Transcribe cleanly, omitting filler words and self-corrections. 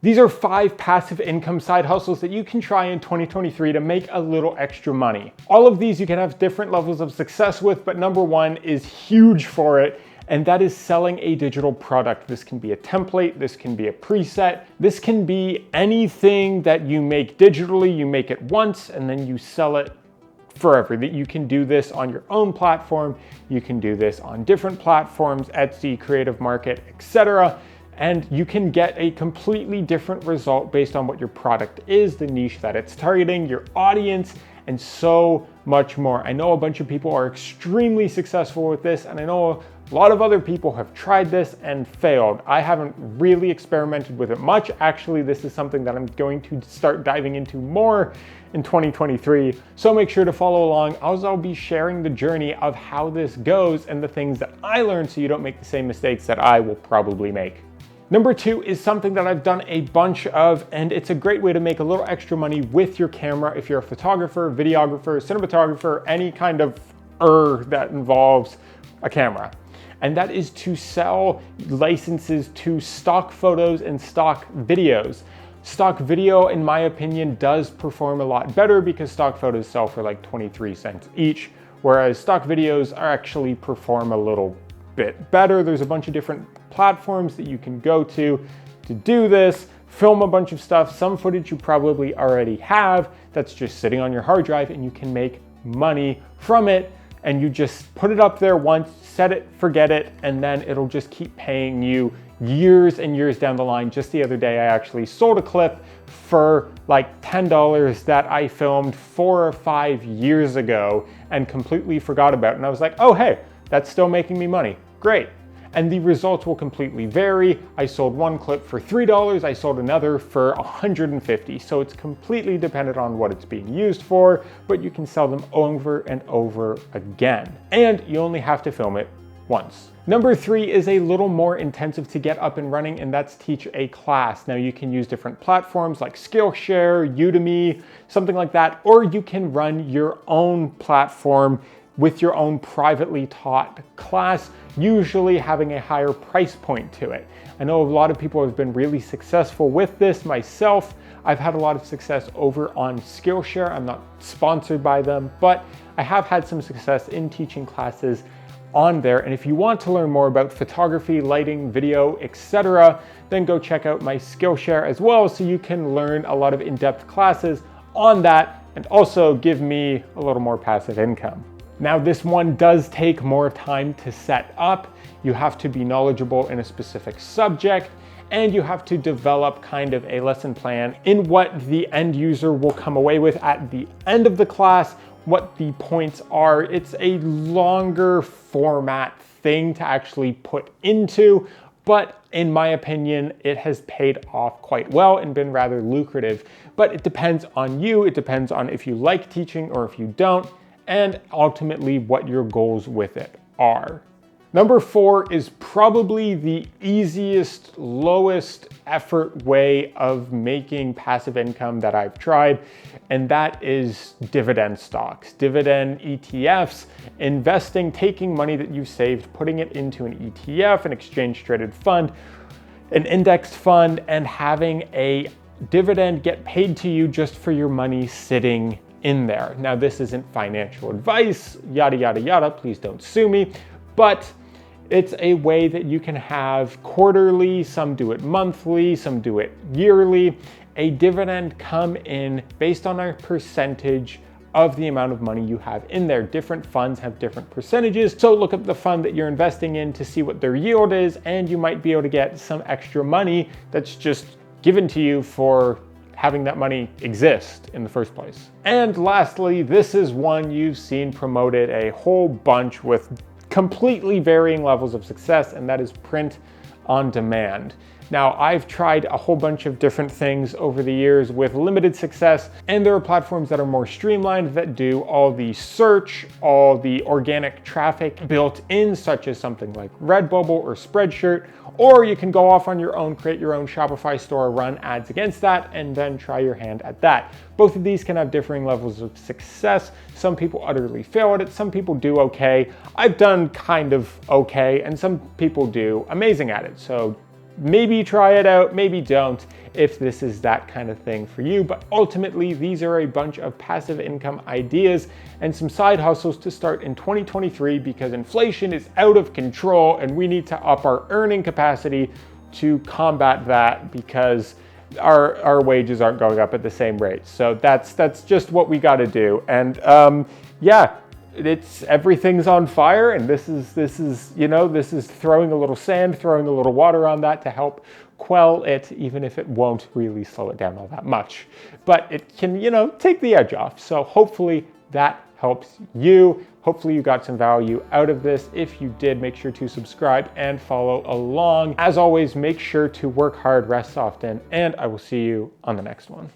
These are 5 passive income side hustles that you can try in 2023 to make a little extra money. All of these you can have different levels of success with, but number 1 is huge for it, and that is selling a digital product. This can be a template, this can be a preset, this can be anything that you make digitally. You make it once and then you sell it forever. That you can do this on your own platform, you can do this on different platforms, Etsy, Creative Market, etc. And you can get a completely different result based on what your product is, the niche that it's targeting, your audience, and so much more. I know a bunch of people are extremely successful with this, and I know a lot of other people have tried this and failed. I haven't really experimented with it much. Actually, this is something that I'm going to start diving into more in 2023. So make sure to follow along, as I'll be sharing the journey of how this goes and the things that I learned so you don't make the same mistakes that I will probably make. Number 2 is something that I've done a bunch of, and it's a great way to make a little extra money with your camera if you're a photographer, videographer, cinematographer, any kind of that involves a camera. And that is to sell licenses to stock photos and stock videos. Stock video, in my opinion, does perform a lot better because stock photos sell for like 23 cents each, whereas stock videos actually perform a little bit better. There's a bunch of different platforms that you can go to do this, film a bunch of stuff. Some footage you probably already have that's just sitting on your hard drive, and you can make money from it. And you just put it up there once, set it, forget it, and then it'll just keep paying you years and years down the line. Just the other day, I actually sold a clip for like $10 that I filmed 4 or 5 years ago and completely forgot about. And I was like, oh, hey, that's still making me money. Great. And the results will completely vary. I sold one clip for $3, I sold another for $150. So it's completely dependent on what it's being used for, but you can sell them over and over again. And you only have to film it once. Number 3 is a little more intensive to get up and running, and that's teach a class. Now you can use different platforms like Skillshare, Udemy, something like that, or you can run your own platform with your own privately taught class, usually having a higher price point to it. I know a lot of people have been really successful with this. Myself, I've had a lot of success over on Skillshare. I'm not sponsored by them, but I have had some success in teaching classes on there. And if you want to learn more about photography, lighting, video, etc., then go check out my Skillshare as well, so you can learn a lot of in-depth classes on that and also give me a little more passive income. Now, this one does take more time to set up. You have to be knowledgeable in a specific subject, and you have to develop kind of a lesson plan in what the end user will come away with at the end of the class, what the points are. It's a longer format thing to actually put into, but in my opinion, it has paid off quite well and been rather lucrative. But it depends on you. It depends on if you like teaching or if you don't, and ultimately what your goals with it are. Number 4 is probably the easiest, lowest effort way of making passive income that I've tried, and that is dividend stocks, dividend ETFs, investing, taking money that you've saved, putting it into an ETF, an exchange traded fund, an indexed fund, and having a dividend get paid to you just for your money sitting in there. Now, this isn't financial advice, yada, yada, yada, please don't sue me, but it's a way that you can have quarterly, some do it monthly, some do it yearly, a dividend come in based on a percentage of the amount of money you have in there. Different funds have different percentages, so look up the fund that you're investing in to see what their yield is, and you might be able to get some extra money that's just given to you for having that money exist in the first place. And lastly, this is one you've seen promoted a whole bunch with completely varying levels of success, and that is print on demand. Now, I've tried a whole bunch of different things over the years with limited success, and there are platforms that are more streamlined that do all the search, all the organic traffic built in, such as something like Redbubble or Spreadshirt, or you can go off on your own, create your own Shopify store, run ads against that, and then try your hand at that. Both of these can have differing levels of success. Some people utterly fail at it, some people do okay. I've done kind of okay, and some people do amazing at it. So maybe try it out, maybe don't, if this is that kind of thing for you. But ultimately, these are a bunch of passive income ideas and some side hustles to start in 2023, because inflation is out of control and we need to up our earning capacity to combat that, because our wages aren't going up at the same rate. So that's just what we got to do. And yeah, everything's on fire, and this is throwing a little sand, throwing a little water on that to help quell it, even if it won't really slow it down all that much. But it can, take the edge off. So hopefully that helps you. Hopefully you got some value out of this. If you did, make sure to subscribe and follow along. As always, make sure to work hard, rest often, and I will see you on the next one.